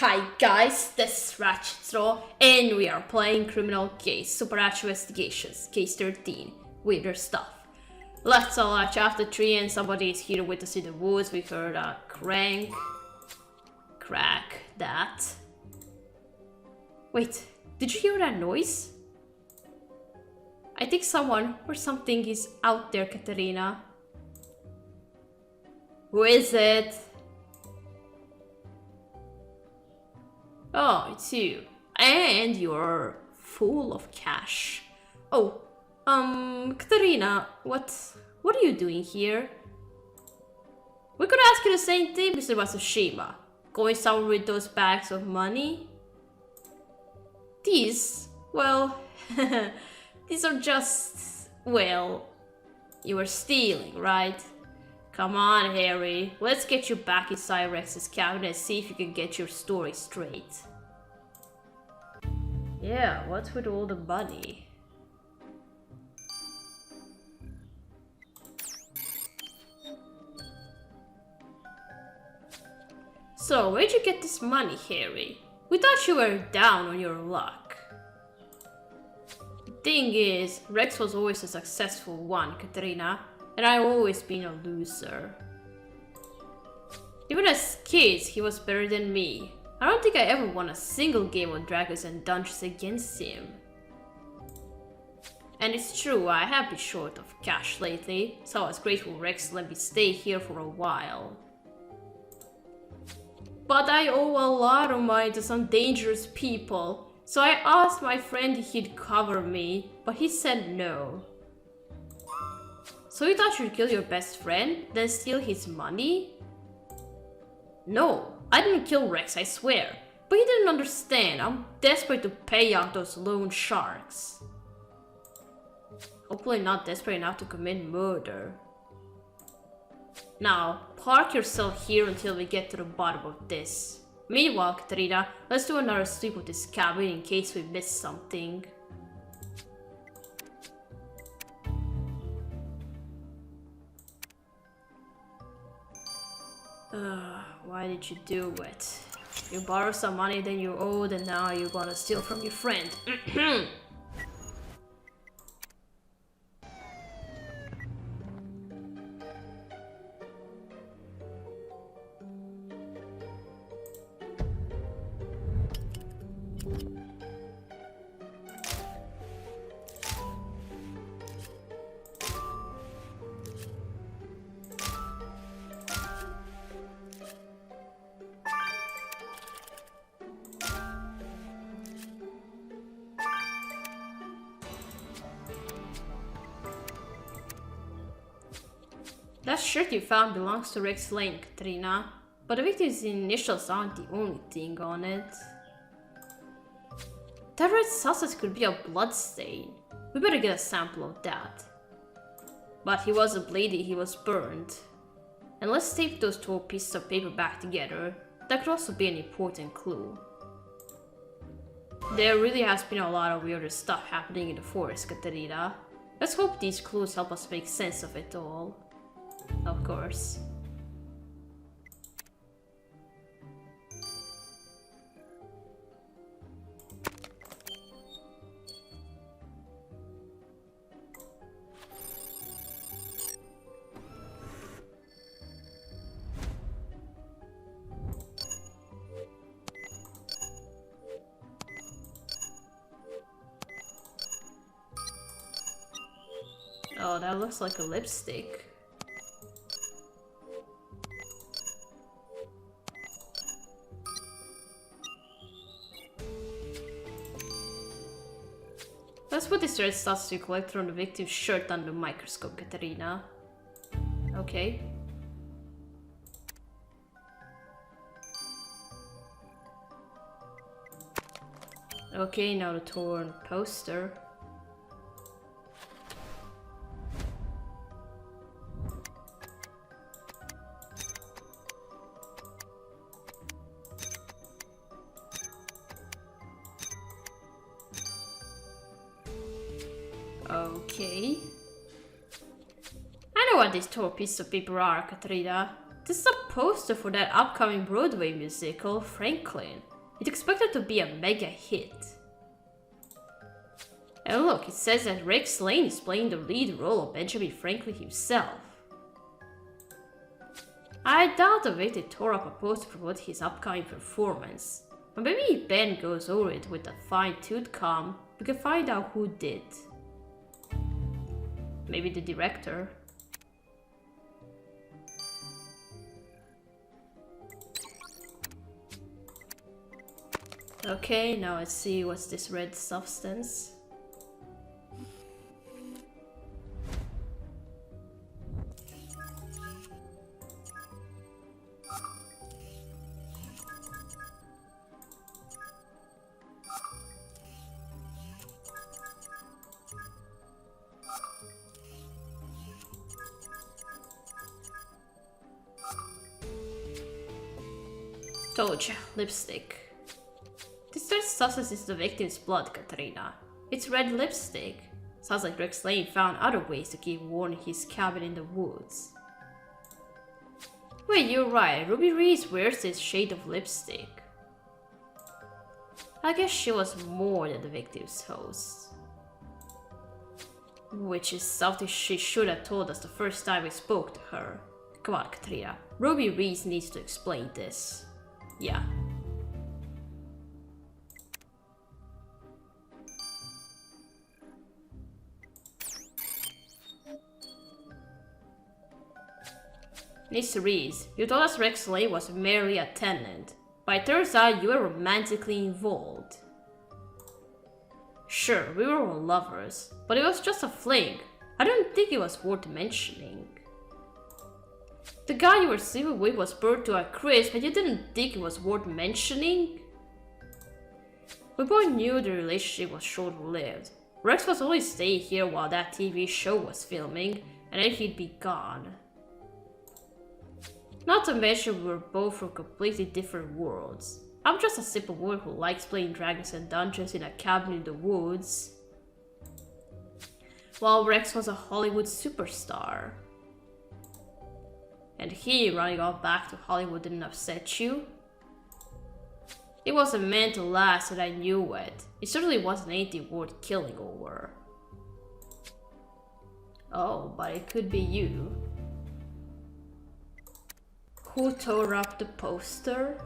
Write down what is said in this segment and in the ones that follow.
Hi guys, this is Ratchet and we are playing Criminal Case, Super Ratchet Investigations, Case 13, Weirder Stuff. Let's all watch after 3 and somebody is here with us in the woods. We heard a crack, that. Wait, did you hear that noise? I think someone or something is out there, Katerina. Who is it? Oh, it's you. And you're full of cash. Oh, Katerina, what are you doing here? We could ask you the same thing, Mr. Matsushima. Going somewhere with those bags of money? These, well, these are just, well, you were stealing, right? Come on, Harry. Let's get you back inside Rex's cabin and see if you can get your story straight. Yeah, what's with all the money? So, where'd you get this money, Harry? We thought you were down on your luck. The thing is, Rex was always a successful one, Katerina. And I've always been a loser. Even as kids, he was better than me. I don't think I ever won a single game of Dragons and Dungeons against him. And it's true, I have been short of cash lately, so I was grateful Rex let me stay here for a while. But I owe a lot of money to some dangerous people, so I asked my friend if he'd cover me, but he said no. So you thought you'd kill your best friend, then steal his money? No, I didn't kill Rex, I swear. But he didn't understand. I'm desperate to pay out those loan sharks. Hopefully not desperate enough to commit murder. Now, park yourself here until we get to the bottom of this. Meanwhile, Katerina, let's do another sweep of this cabin in case we miss something. Why did you do it? You borrowed some money then you owed and now you're gonna steal from your friend. That shirt you found belongs to Rex Lane, Katrina, but the victim's initials aren't the only thing on it. That red sausage could be a blood stain. We better get a sample of that. But he wasn't bleeding, he was burned. And let's tape those 2 pieces of paper back together. That could also be an important clue. There really has been a lot of weirder stuff happening in the forest, Katerina. Let's hope these clues help us make sense of it all. Of course. Oh, that looks like a lipstick. Let's put this red stuff you collect from the victim's shirt under the microscope, Katerina. Okay. Okay, now the torn poster. Okay. I know what these 2 pieces of paper are, Katrina. This is a poster for that upcoming Broadway musical, Franklin. It's expected to be a mega hit. And look, it says that Rex Lane is playing the lead role of Benjamin Franklin himself. I doubt the way they tore up a poster to promote his upcoming performance. But maybe if Ben goes over it with a fine-tooth comb, we can find out who did. Maybe the director. Okay, now let's see what's this red substance. Told ya, lipstick. This red substance is the victim's blood, Katrina. It's red lipstick. Sounds like Rex Lane found other ways to keep warm in his cabin in the woods. Wait, you're right. Ruby Reese wears this shade of lipstick. I guess she was more than the victim's host. Which is something she should have told us the first time we spoke to her. Come on, Katrina. Ruby Reese needs to explain this. Yeah. Mr. Reese, you told us Rex Lane was merely a tenant, but it turns out you were romantically involved. Sure, we were all lovers, but it was just a fling. I don't think it was worth mentioning. The guy you were sleeping with was burned to a crisp and you didn't think it was worth mentioning? We both knew the relationship was short-lived. Rex was only staying here while that TV show was filming, and then he'd be gone. Not to mention we were both from completely different worlds. I'm just a simple woman who likes playing Dragons and Dungeons in a cabin in the woods, while Rex was a Hollywood superstar. And he running off back to Hollywood didn't upset you? It wasn't meant to last and I knew it. It certainly wasn't anything worth killing over. Oh, but it could be you. Who tore up the poster?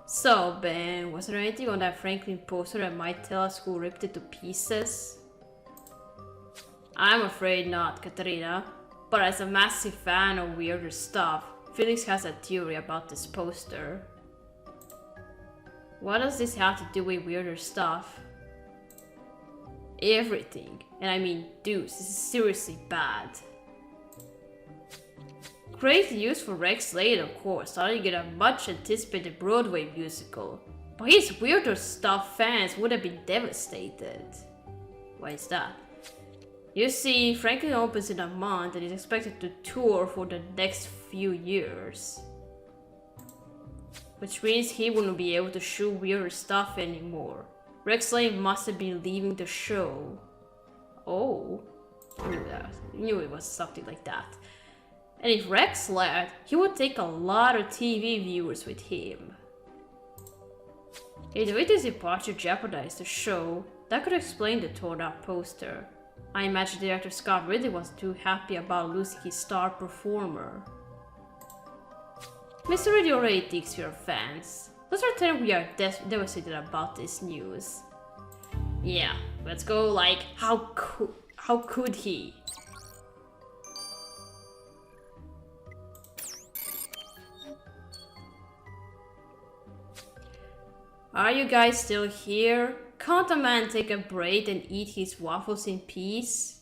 So, Ben, was there anything on that Franklin poster that might tell us who ripped it to pieces? I'm afraid not, Katrina. But as a massive fan of weirder stuff, Felix has a theory about this poster. What does this have to do with weirder stuff? Everything. And I mean, dude, this is seriously bad. Great news for Rex Lane, of course, starting to get a much anticipated Broadway musical. But his weirder stuff fans would have been devastated. Why is that? You see, Franklin opens in a month and is expected to tour for the next few years. Which means he wouldn't be able to shoot weirder stuff anymore. Rex Lane must have been leaving the show. Oh, I knew it was something like that. And if Rex left, he would take a lot of TV viewers with him. If the way his departure jeopardized the show, that could explain the torn up poster. I imagine director Scott really wasn't too happy about losing his star performer. Mr. Reed already thinks we are fans. Let's pretend we are devastated about this news. Yeah, let's go like, how could he? Are you guys still here? Can't a man take a break and eat his waffles in peace?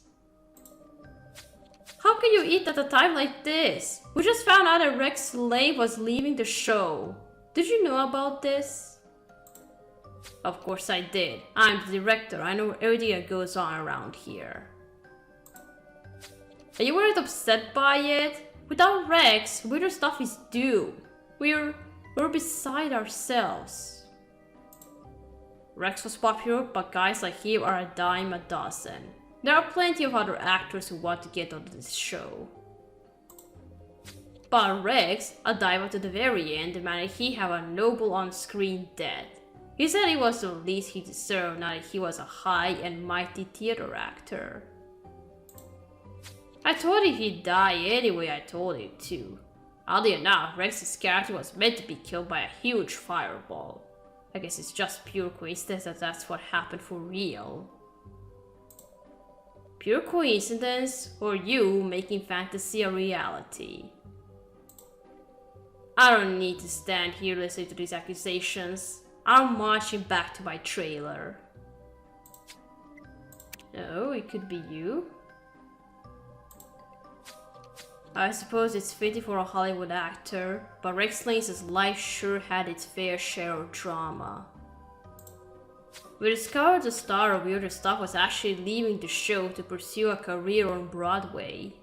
How can you eat at a time like this? We just found out that Rex Lane was leaving the show. Did you know about this? Of course I did. I'm the director. I know everything that goes on around here. And you weren't upset by it? Without Rex, weirder stuff is due. We're beside ourselves. Rex was popular, but guys like him are a dime a dozen. There are plenty of other actors who want to get on this show. But Rex, a diver to the very end, demanded he have a noble on-screen death. He said it was the least he deserved now that he was a high and mighty theater actor. I told him he'd die anyway I told him to. Oddly enough, Rex's character was meant to be killed by a huge fireball. I guess it's just pure coincidence that that's what happened for real. Pure coincidence, or you making fantasy a reality? I don't need to stand here listening to these accusations. I'm marching back to my trailer. Oh, it could be you. I suppose it's fitting for a Hollywood actor, but Rex Lane's life sure had its fair share of drama. We discovered the star of Weirder Stuff was actually leaving the show to pursue a career on Broadway.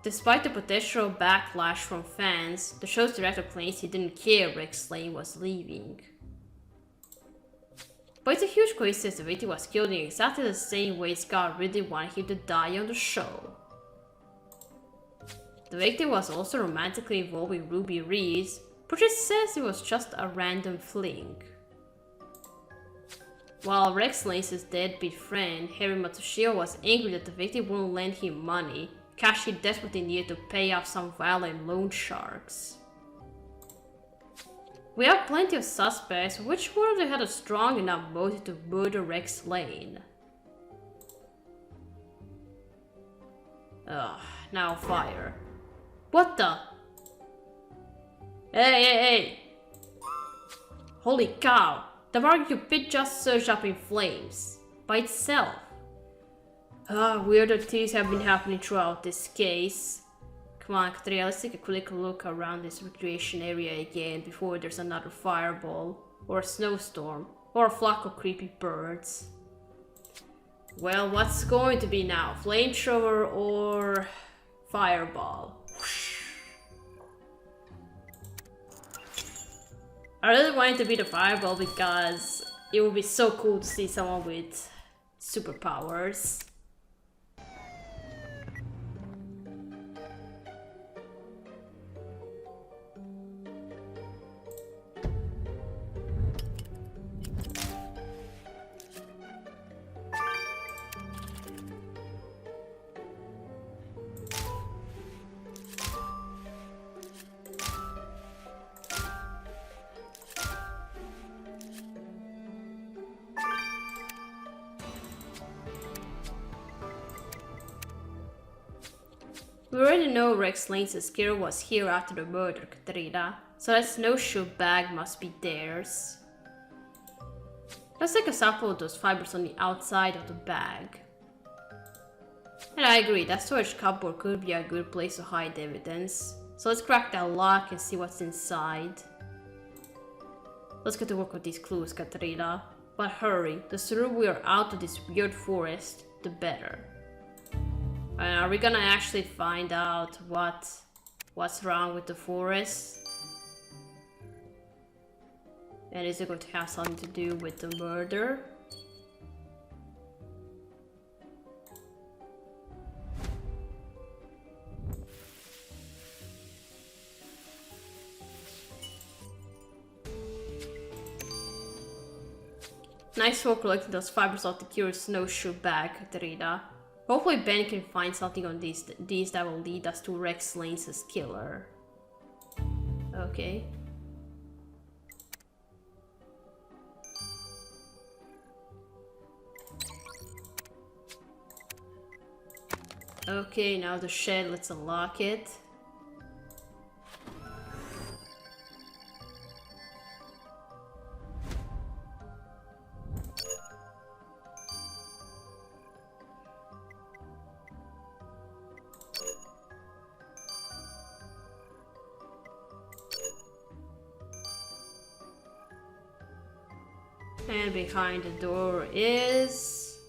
Despite the potential backlash from fans, the show's director claims he didn't care Rex Lane was leaving. But it's a huge coincidence the victim was killed in exactly the same way Scott really wanted him to die on the show. The victim was also romantically involved with Ruby Reese, but she says it was just a random fling. While Rex Lane's deadbeat friend, Harry Matsushio, was angry that the victim wouldn't lend him money, cash he desperately needed to pay off some violent loan sharks. We have plenty of suspects, which one of them had a strong enough motive to murder Rex Lane? Ugh, now fire. What the? Hey! Holy cow! The barbecue pit just surged up in flames. By itself. Weirder things have been happening throughout this case. Come on, Katrina, let's take a quick look around this recreation area again before there's another fireball, or a snowstorm, or a flock of creepy birds. Well, what's going to be now? Flamethrower or fireball? I really want it to be the fireball because it would be so cool to see someone with superpowers. We already know Rex Lane's killer was here after the murder, Katrina, so that snowshoe bag must be theirs. Let's take a sample of those fibers on the outside of the bag. And I agree, that storage cupboard could be a good place to hide evidence. So let's crack that lock and see what's inside. Let's get to work with these clues, Katrina. But hurry, the sooner we are out of this weird forest, the better. Are we gonna actually find out what's wrong with the forest? And is it going to have something to do with the murder? Nice work collecting those fibers off the curious snowshoe bag, Katrina. Hopefully Ben can find something on these that will lead us to Rex Lane's killer. Okay. Okay, now the shed, let's unlock it. And behind the door is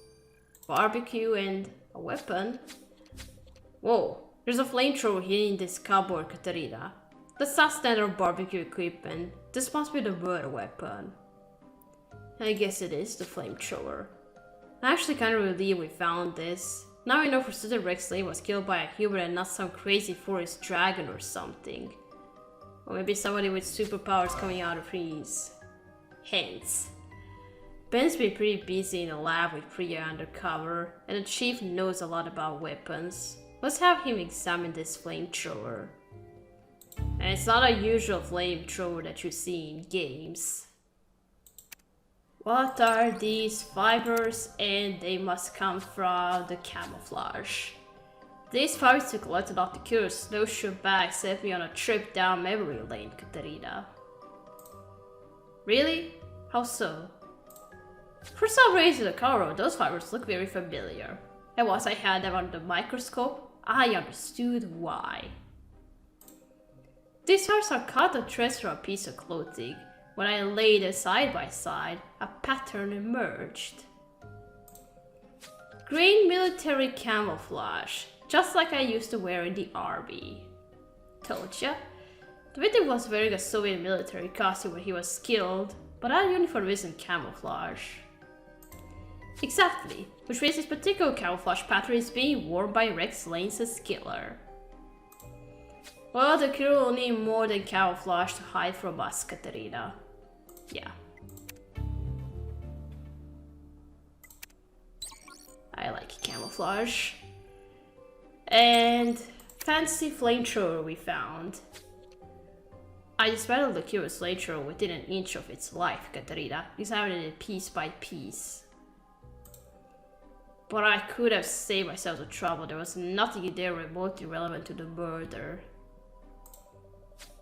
barbecue and a weapon. Whoa, there's a flamethrower here in this cupboard, Katarina. That's not standard barbecue equipment. This must be the murder weapon. I guess it is the flamethrower. I'm actually kind of relieved we found this. Now we know for certain Rex Lane was killed by a human and not some crazy forest dragon or something. Or maybe somebody with superpowers coming out of trees. Hence. Ben's been pretty busy in the lab with Priya undercover, and the chief knows a lot about weapons. Let's have him examine this flamethrower. And it's not a usual flamethrower that you see in games. What are these fibers? And they must come from the camouflage. These fibers took a lot not to cure snowshoe bag sent me on a trip down memory lane, Katarina. Really? How so? For some reason, the color of those fibers look very familiar. And once I had them under the microscope, I understood why. These fibers are cut or threads from a piece of clothing. When I laid it side by side, a pattern emerged. Green military camouflage, just like I used to wear in the army. Told ya. The victim was wearing a Soviet military costume when he was killed, but that uniform isn't camouflage. Exactly, which means this particular camouflage pattern is being worn by Rex Lane's killer. Well, the killer will need more than camouflage to hide from us, Katarina. Yeah. I like camouflage. And fancy flamethrower we found. I dismantled the curious flamethrower within an inch of its life, Katarina, examining it piece by piece. But I could have saved myself the trouble. There was nothing there remotely relevant to the murder.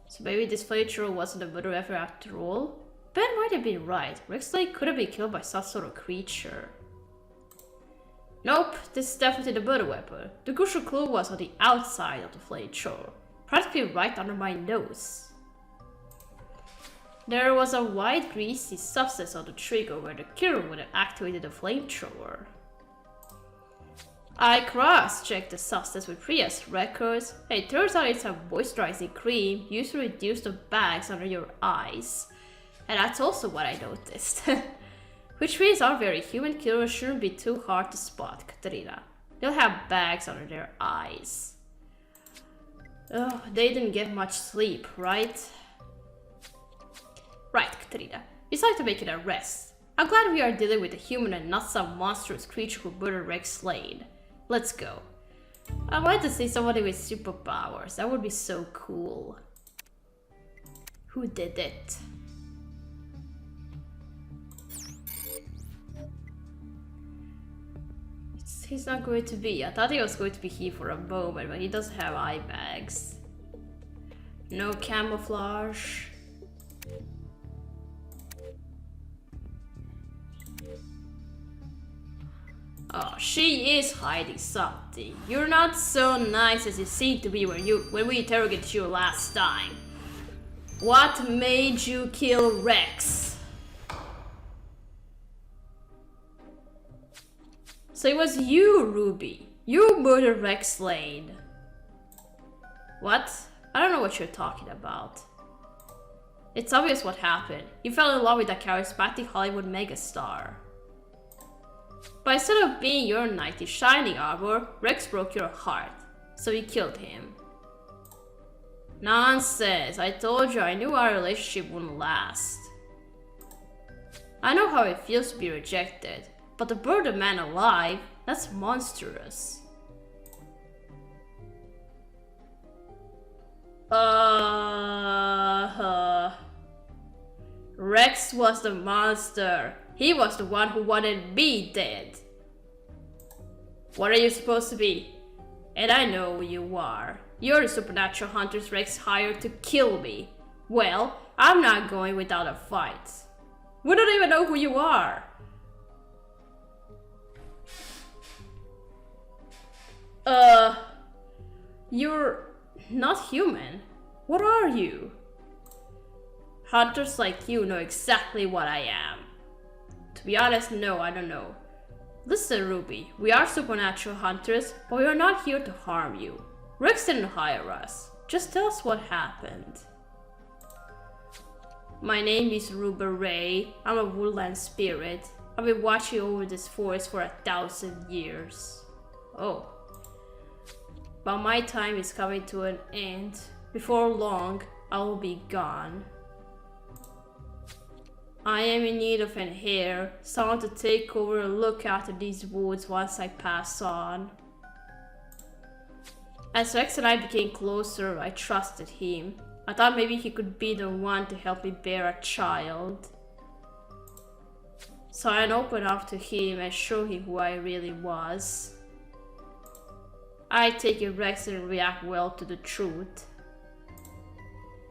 So maybe this flamethrower wasn't a murder effort after all? Ben might have been right. Rex Lane could have been killed by some sort of creature. Nope, this is definitely the murder weapon. The crucial clue was on the outside of the flamethrower, practically right under my nose. There was a white greasy substance on the trigger where the killer would have activated the flamethrower. I cross-checked the substance with Priya's records, and it turns out it's a moisturizing cream used to reduce the bags under your eyes. And that's also what I noticed. Which means our very human killers shouldn't be too hard to spot, Katarina. They'll have bags under their eyes. Oh, they didn't get much sleep, right? Right, Katarina. It's time to make an arrest. I'm glad we are dealing with a human and not some monstrous creature who murdered Rex Lane. Let's go. I wanted to see somebody with superpowers. That would be so cool. Who did it? He's not going to be. I thought he was going to be here for a moment, but he doesn't have eye bags. No camouflage. Oh, she is hiding something. You're not so nice as you seemed to be when we interrogated you last time. What made you kill Rex? So it was you, Ruby. You murdered Rex Lane. What? I don't know what you're talking about. It's obvious what happened. You fell in love with a charismatic Hollywood megastar. But instead of being your knight in shining armor, Rex broke your heart. So you killed him. Nonsense. I told you I knew our relationship wouldn't last. I know how it feels to be rejected. But to burn a man alive, that's monstrous. Rex was the monster. He was the one who wanted me dead. What are you supposed to be? And I know who you are. You're the supernatural hunters Rex hired to kill me. Well, I'm not going without a fight. We don't even know who you are. You're not human. What are you? Hunters like you know exactly what I am. To be honest, no, I don't know. Listen, Ruby, we are supernatural hunters, but we are not here to harm you. Rex didn't hire us. Just tell us what happened. My name is Ruby Ray. I'm a woodland spirit. I've been watching over this forest for 1,000 years. Oh. But my time is coming to an end. Before long, I will be gone. I am in need of an heir, someone to take over and look after these woods once I pass on. As Rex and I became closer, I trusted him. I thought maybe he could be the one to help me bear a child. So I opened up to him and showed him who I really was. I take it Rex didn't react well to the truth.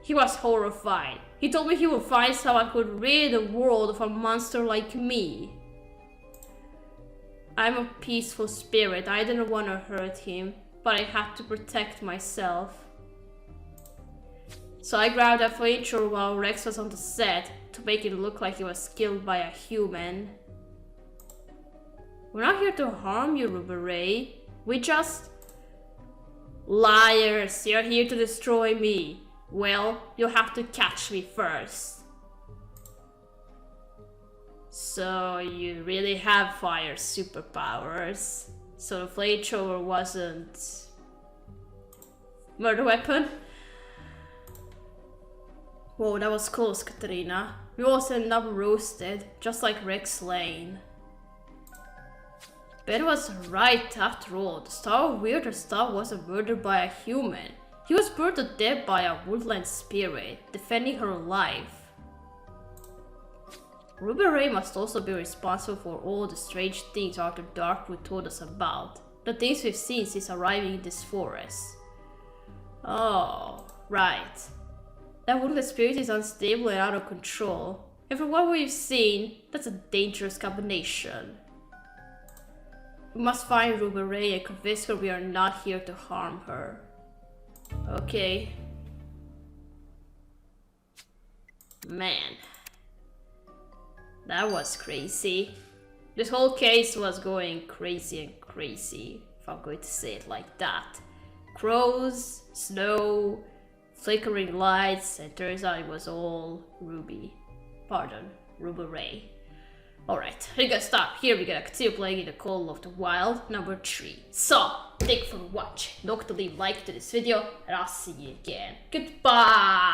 He was horrified. He told me he would find someone who could rid the world of a monster like me. I'm a peaceful spirit. I didn't want to hurt him, but I had to protect myself. So I grabbed a flamethrower while Rex was on the set to make it look like he was killed by a human. We're not here to harm you, Ruby Ray. We just... Liars! You're here to destroy me. Well, you'll have to catch me first. So you really have fire superpowers. So the flamethrower wasn't... murder weapon? Whoa, that was close, Katarina. We also ended up roasted, just like Rex Lane. Ben was right after all. The star of weirder stuff wasn't murdered by a human. He was burned to death by a woodland spirit, defending her life. Ruby Ray must also be responsible for all the strange things Arthur Darkwood told us about. The things we've seen since arriving in this forest. Oh, right. That woodland spirit is unstable and out of control. And from what we've seen, that's a dangerous combination. We must find Ruby Ray and convince her we are not here to harm her. Okay. Man. That was crazy. This whole case was going crazy and crazy, if I'm going to say it like that. Crows, snow, flickering lights, and turns out it was all Ruby. Pardon, Ruby Ray. Alright, we're gonna stop here. We're gonna continue playing in the Call of the Wild number 3. So, thank you for watching. Don't forget to leave a like to this video, and I'll see you again. Goodbye!